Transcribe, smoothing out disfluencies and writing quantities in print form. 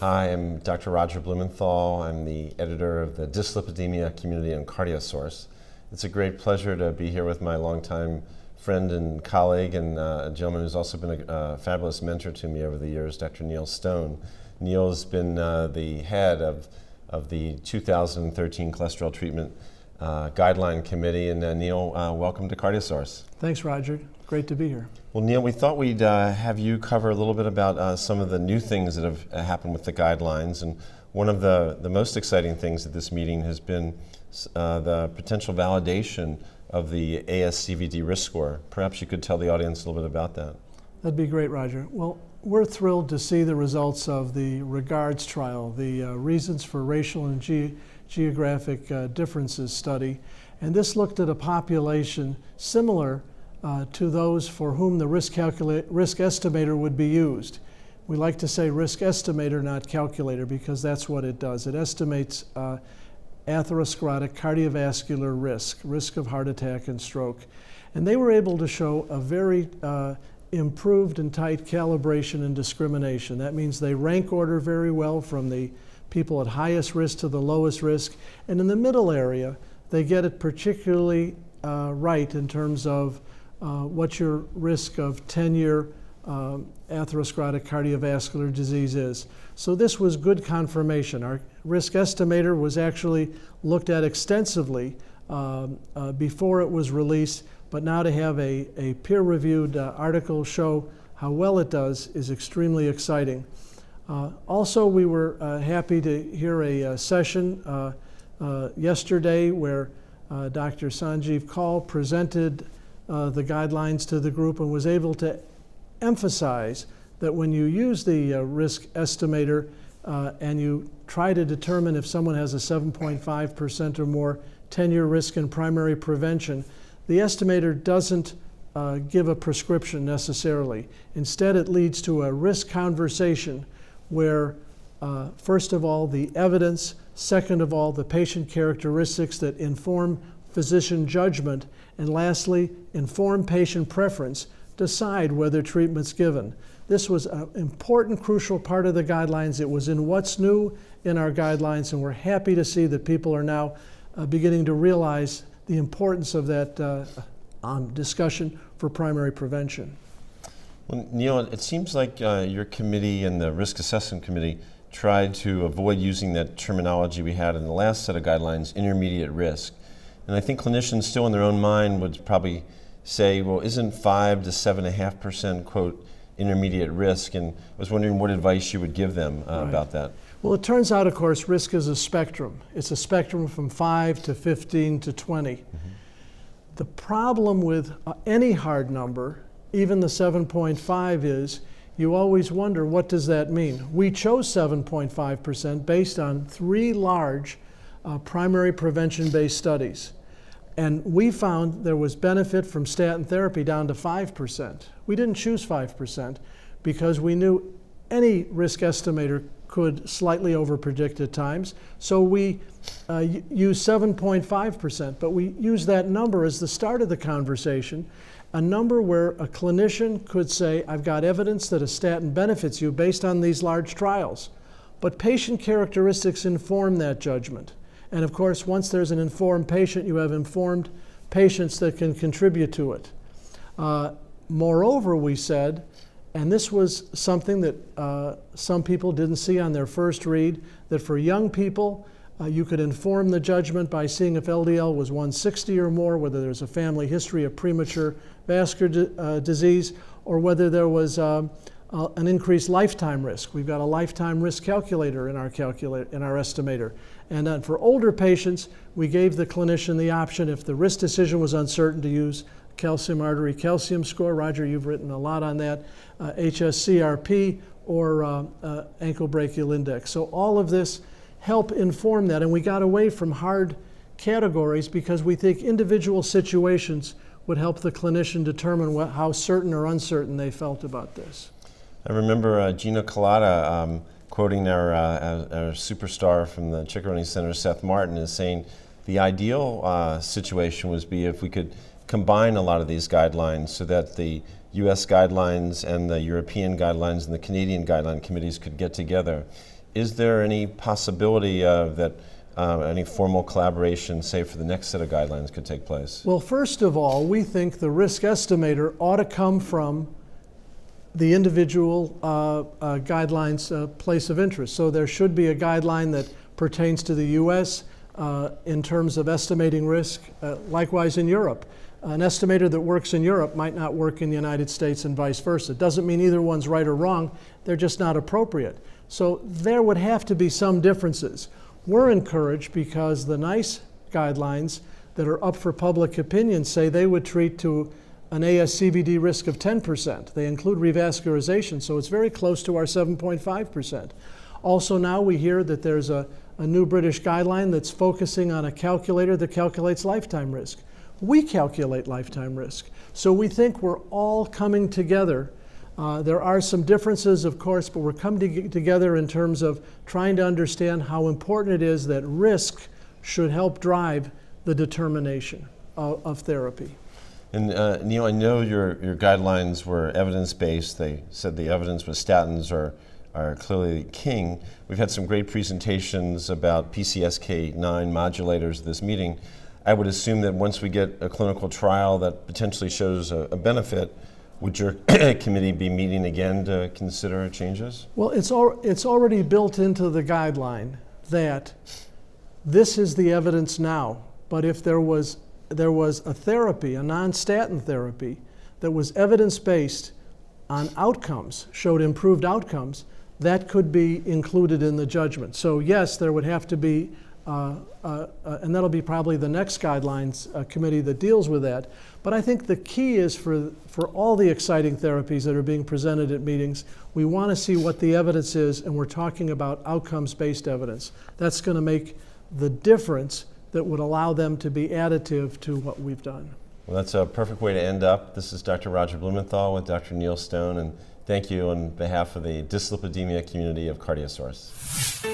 Hi, I'm Dr. Roger Blumenthal. I'm the editor of the Dyslipidemia Community and CardioSource. It's a great pleasure to be here with my longtime friend and colleague and a gentleman who's also been a fabulous mentor to me over the years, Dr. Neil Stone. Neil has been the head of the 2013 cholesterol treatment guideline committee. And Neil, welcome to CardioSource. Thanks, Roger. Great to be here. Well, Neil, we thought we'd have you cover a little bit about some of the new things that have happened with the guidelines. And one of the most exciting things at this meeting has been the potential validation of the ASCVD risk score. Perhaps you could tell the audience a little bit about that. That'd be great, Roger. Well, we're thrilled to see the results of the REGARDS trial, the Reasons for Racial and Geographic Differences study. And this looked at a population similar to those for whom the risk estimator would be used. We like to say risk estimator, not calculator, because that's what it does. It estimates atherosclerotic cardiovascular risk of heart attack and stroke. And they were able to show a very improved and tight calibration and discrimination. That means they rank order very well from the people at highest risk to the lowest risk. And in the middle area, they get it particularly right in terms of what your risk of 10-year atherosclerotic cardiovascular disease is. So this was good confirmation. Our risk estimator was actually looked at extensively before it was released, but now to have a peer-reviewed article show how well it does is extremely exciting. Also, we were happy to hear a session yesterday where Dr. Sanjeev Kaul presented the guidelines to the group and was able to emphasize that when you use the risk estimator and you try to determine if someone has a 7.5% or more 10-year risk in primary prevention, the estimator doesn't give a prescription necessarily. Instead, it leads to a risk conversation where, first of all, the evidence, second of all, the patient characteristics that inform physician judgment, and lastly, informed patient preference decide whether treatment's given. This was an important, crucial part of the guidelines. It was in what's new in our guidelines, and we're happy to see that people are now beginning to realize the importance of that discussion for primary prevention. Well, Neil, it seems like your committee and the risk assessment committee tried to avoid using that terminology we had in the last set of guidelines, intermediate risk. And I think clinicians still in their own mind would probably say, well, isn't 5 to 7.5% quote intermediate risk? And I was wondering what advice you would give them about that. Well, it turns out, of course, risk is a spectrum. It's a spectrum from 5 to 15 to 20. Mm-hmm. The problem with any hard number, even the 7.5, is you always wonder, what does that mean? We chose 7.5% based on 3 large primary prevention-based studies. And we found there was benefit from statin therapy down to 5%. We didn't choose 5% because we knew any risk estimator could slightly overpredict at times. So we used 7.5%, but we used that number as the start of the conversation, a number where a clinician could say, I've got evidence that a statin benefits you based on these large trials. But patient characteristics inform that judgment. And of course, once there's an informed patient, you have informed patients that can contribute to it. Moreover, we said, and this was something that some people didn't see on their first read, that for young people, you could inform the judgment by seeing if LDL was 160 or more, whether there's a family history of premature vascular disease, or whether there was an increased lifetime risk. We've got a lifetime risk calculator in our estimator. And then for older patients, we gave the clinician the option, if the risk decision was uncertain, to use calcium artery calcium score. Roger, you've written a lot on that, HSCRP, or ankle brachial index. So all of this help inform that, and we got away from hard categories because we think individual situations would help the clinician determine how certain or uncertain they felt about this. I remember Gina Collada quoting our superstar from the Ciccarone Center, Seth Martin, as saying the ideal situation would be if we could combine a lot of these guidelines so that the US guidelines and the European guidelines and the Canadian guideline committees could get together is there any possibility that any formal collaboration, say for the next set of guidelines, could take place? Well, first of all, we think the risk estimator ought to come from the individual guidelines place of interest. So there should be a guideline that pertains to the U.S. In terms of estimating risk. Likewise in Europe. An estimator that works in Europe might not work in the United States and vice versa. It doesn't mean either one's right or wrong, they're just not appropriate. So there would have to be some differences. We're encouraged because the NICE guidelines that are up for public opinion say they would treat to an ASCVD risk of 10%. They include revascularization, so it's very close to our 7.5%. Also now we hear that there's a new British guideline that's focusing on a calculator that calculates lifetime risk. We calculate lifetime risk. So we think we're all coming together. There are some differences, of course, but we're coming together in terms of trying to understand how important it is that risk should help drive the determination of therapy. And Neil, I know your guidelines were evidence-based. They said the evidence with statins are clearly king. We've had some great presentations about PCSK9 modulators this meeting. I would assume that once we get a clinical trial that potentially shows a benefit, would your committee be meeting again to consider changes? Well, it's already built into the guideline that this is the evidence now, but if there was a therapy, a non-statin therapy, that was evidence-based on outcomes, showed improved outcomes, that could be included in the judgment. So yes, there would have to be, and that'll be probably the next guidelines committee that deals with that. But I think the key is for all the exciting therapies that are being presented at meetings, we want to see what the evidence is, and we're talking about outcomes-based evidence. That's going to make the difference that would allow them to be additive to what we've done. Well, that's a perfect way to end up. This is Dr. Roger Blumenthal with Dr. Neil Stone, and thank you on behalf of the dyslipidemia community of CardioSource.